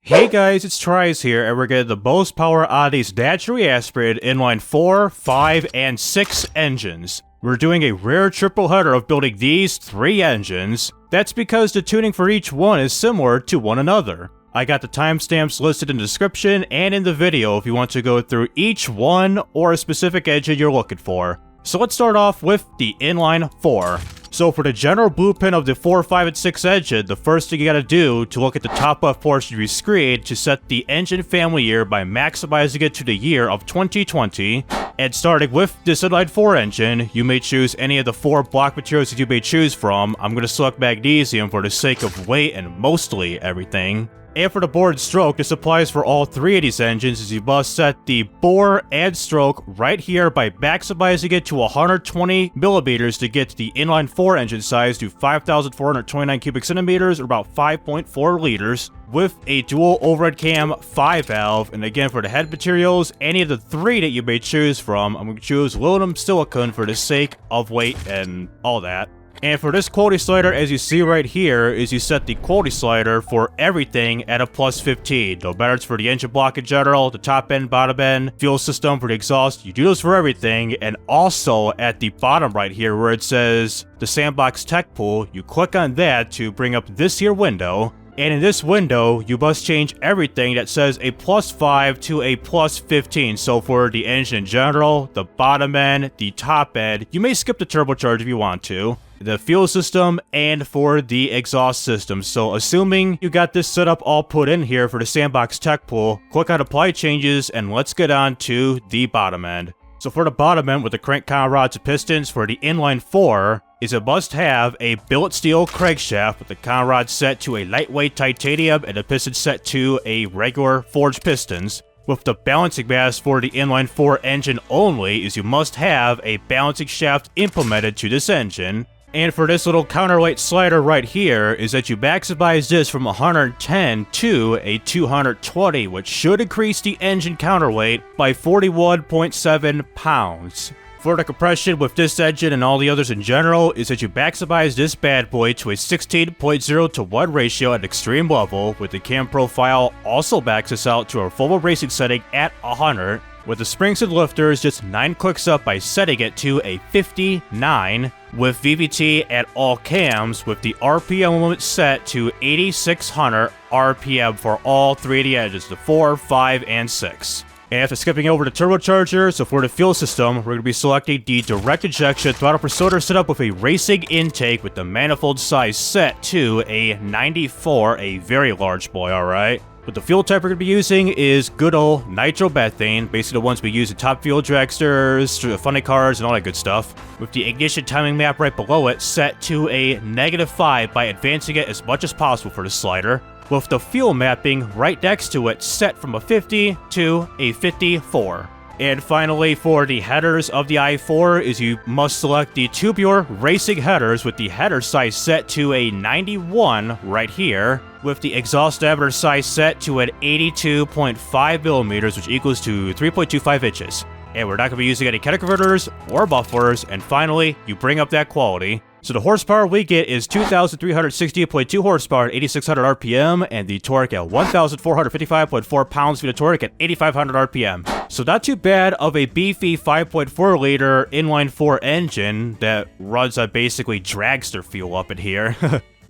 Hey guys, it's TRIZE here, and we're getting the most power out of these naturally aspirated inline 4, 5, and 6 engines. We're doing a rare triple header of building these 3 engines. That's because the tuning for each one is similar to one another. I got the timestamps listed in the description and in the video if you want to go through each one or a specific engine you're looking for. So let's start off with the inline 4. So for the general blueprint of the 4, 5, and 6 engine, the first thing you gotta do to look at the top left portion of your screen to set the engine family year by maximizing it to the year of 2020. And starting with this inline 4 engine, you may choose any of the 4 block materials that you may choose from. I'm gonna select magnesium for the sake of weight and mostly everything. And for the bore and stroke, this applies for all 3 of these engines, as you must set the bore and stroke right here by maximizing it to 120 millimeters to get the inline 4 engine size to 5,429 cubic centimeters, or about 5.4 liters, with a dual overhead cam 5 valve. And again, for the head materials, any of the 3 that you may choose from, I'm going to choose aluminum silicone for the sake of weight and all that. And for this quality slider, as you see right here, is you set the quality slider for everything at a plus 15. No matter it's for the engine block in general, the top end, bottom end, fuel system for the exhaust, you do this for everything. And also at the bottom right here where it says the Sandbox Tech Pool, you click on that to bring up this here window. And in this window, you must change everything that says a plus 5 to a plus 15. So for the engine in general, the bottom end, the top end, you may skip the turbocharger if you want to, the fuel system, and for the exhaust system. So assuming you got this setup all put in here for the Sandbox Tech Pool, click on Apply Changes, and let's get on to the bottom end. So for the bottom end with the crank counter rods and pistons for the inline 4, is it must have a billet steel crankshaft with the counter rod set to a lightweight titanium and the piston set to a regular forged pistons. With the balancing mass for the inline 4 engine only, is you must have a balancing shaft implemented to this engine. And for this little counterweight slider right here, is that you maximize this from 110 to a 220, which should increase the engine counterweight by 41.7 pounds. For the compression with this engine and all the others in general, is that you maximize this bad boy to a 16.0 to 1 ratio at extreme level, with the cam profile also maxes out to a full racing setting at 100. With the springs and lifters just 9 clicks up by setting it to a 59, with VVT at all cams, with the RPM limit set to 8,600 RPM for all 3 of the engines, the 4, 5, and 6. And after skipping over the turbocharger, so for the fuel system, we're going to be selecting the direct injection throttle per cylinder setup with a racing intake with the manifold size set to a 94, a very large boy, alright. But the fuel type we're going to be using is good old nitromethane, basically the ones we use in top fuel dragsters, funny cars, and all that good stuff. With the ignition timing map right below it set to a -5 by advancing it as much as possible for the slider. With the fuel mapping right next to it set from a 50 to a 54. And finally, for the headers of the i4, is you must select the tubular racing headers with the header size set to a 91 right here, with the exhaust diameter size set to an 82.5 millimeters, which equals to 3.25 inches. And we're not going to be using any kinetic converters or buffers. And finally, you bring up that quality. So the horsepower we get is 2,368.2 horsepower at 8,600 RPM, and the torque at 1,455.4 pounds-feet of torque at 8,500 RPM. So not too bad of a beefy 5.4 liter inline 4 engine that runs on basically dragster fuel up in here.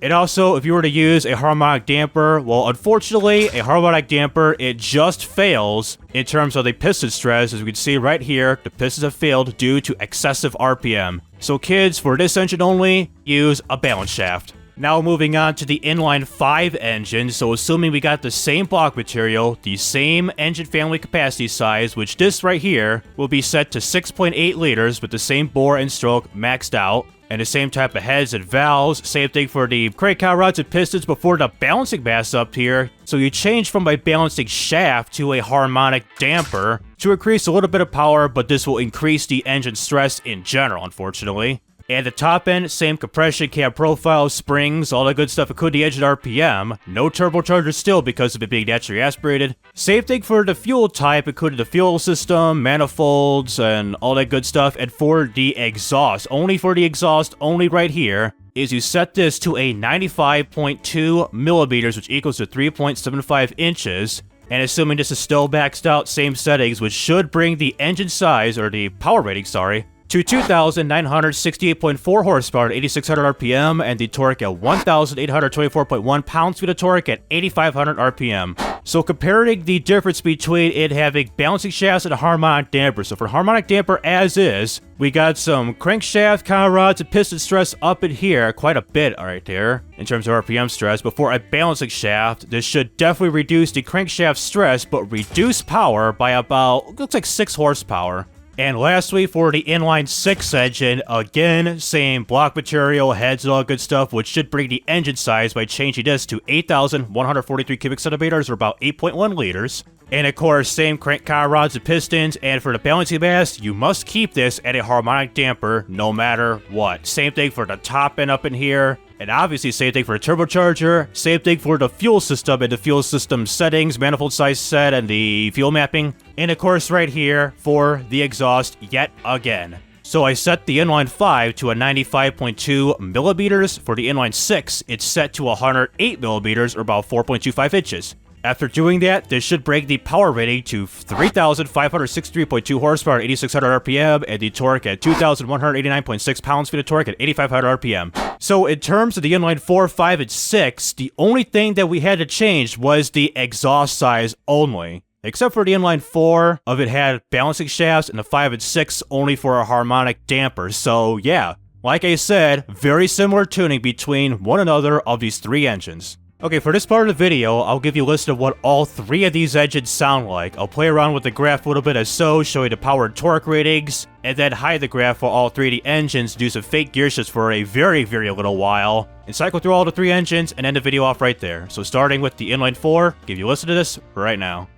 And also, if you were to use a harmonic damper, well, unfortunately, a harmonic damper, it just fails in terms of the piston stress. As we can see right here, the pistons have failed due to excessive RPM. So kids, for this engine only, use a balance shaft. Now moving on to the inline 5 engine, so assuming we got the same block material, the same engine family capacity size, which this right here will be set to 6.8 liters with the same bore and stroke maxed out, and the same type of heads and valves, same thing for the crank counter rods and pistons before the balancing mass up here. So you change from a balancing shaft to a harmonic damper to increase a little bit of power, but this will increase the engine stress in general, unfortunately. And the top end, same compression, cab profile, springs, all that good stuff, including the engine RPM. No turbocharger still because of it being naturally aspirated. Same thing for the fuel type, including the fuel system, manifolds, and all that good stuff. And for the exhaust, only for the exhaust, only right here, is you set this to a 95.2 millimeters, which equals to 3.75 inches. And assuming this is still maxed out, same settings, which should bring the engine size, or the power rating, sorry, to 2,968.4 horsepower at 8,600 RPM, and the torque at 1,824.1 pounds-feet of torque at 8,500 RPM. So comparing the difference between it having balancing shafts and a harmonic damper. So for harmonic damper as is, we got some crankshaft, cowl rods, and piston stress up in here, quite a bit right there, in terms of RPM stress. But for a balancing shaft, this should definitely reduce the crankshaft stress, but reduce power by about, looks like 6 horsepower. And lastly, for the inline 6 engine, again, same block material, heads, and all good stuff, which should bring the engine size by changing this to 8,143 cubic centimeters, or about 8.1 liters. And of course, same crank cowl rods and pistons, and for the balancing mass, you must keep this at a harmonic damper no matter what. Same thing for the top end up in here. And obviously, same thing for the turbocharger, same thing for the fuel system and the fuel system settings, manifold size set, and the fuel mapping. And of course, right here for the exhaust yet again. So I set the inline 5 to a 95.2 millimeters. For the inline 6, it's set to 108 millimeters, or about 4.25 inches. After doing that, this should bring the power rating to 3,563.2 horsepower at 8,600 RPM, and the torque at 2,189.6 pounds-feet of torque at 8,500 RPM. So in terms of the inline 4, 5, and 6, the only thing that we had to change was the exhaust size only. Except for the inline 4 of it had balancing shafts, and the 5 and 6 only for a harmonic damper. So yeah, like I said, very similar tuning between one another of these 3 engines. Okay, for this part of the video, I'll give you a list of what all 3 of these engines sound like. I'll play around with the graph a little bit as so, show you the power and torque ratings, and then hide the graph for all 3 of the engines, do some fake gear shifts for a very little while, and cycle through all the 3 engines and end the video off right there. So starting with the inline 4, give you a listen to this right now.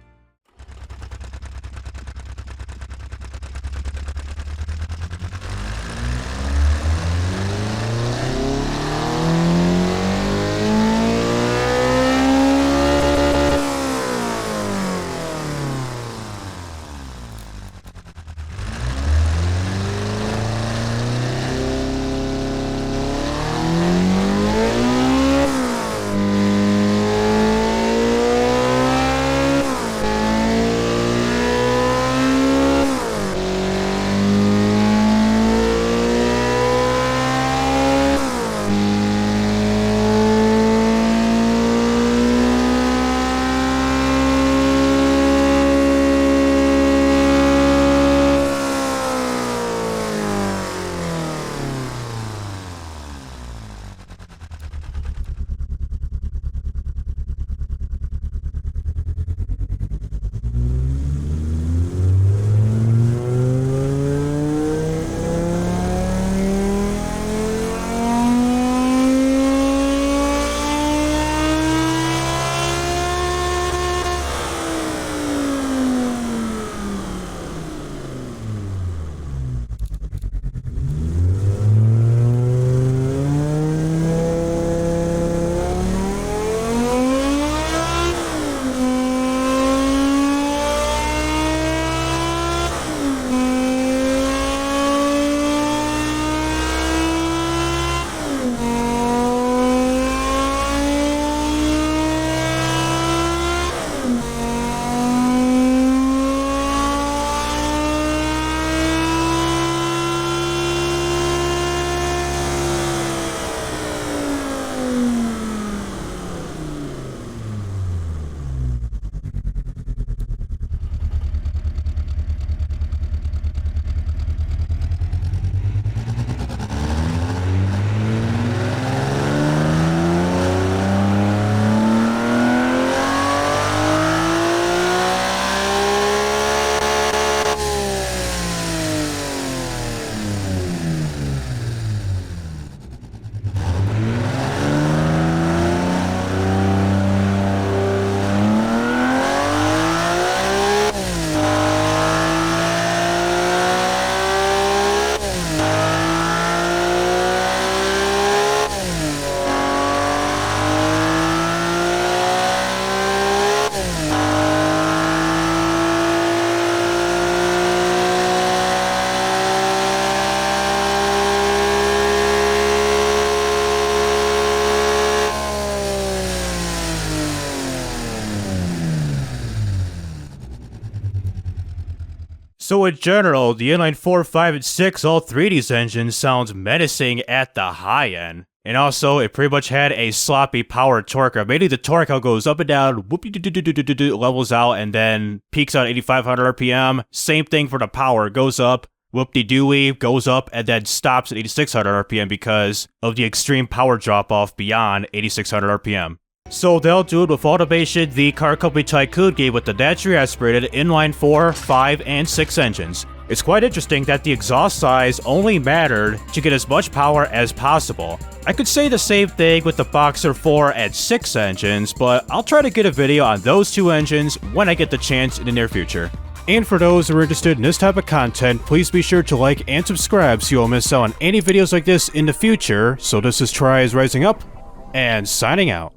So in general, the Inline 4, 5, and 6, all 3 of these engines sounds menacing at the high end. And also, it pretty much had a sloppy power torque. Mainly the torque how it goes up and down, levels out, and then peaks out 8,500 RPM. Same thing for the power, goes up, whoop-de-dooey, goes up, and then stops at 8,600 RPM because of the extreme power drop-off beyond 8,600 RPM. So they'll do it with automation the car company Tycoon gave with the naturally aspirated inline 4, 5, and 6 engines. It's quite interesting that the exhaust size only mattered to get as much power as possible. I could say the same thing with the Boxer 4 and 6 engines, but I'll try to get a video on those 2 engines when I get the chance in the near future. And for those who are interested in this type of content, please be sure to like and subscribe so you won't miss out on any videos like this in the future. So this is TRIZE Rising Up, and signing out.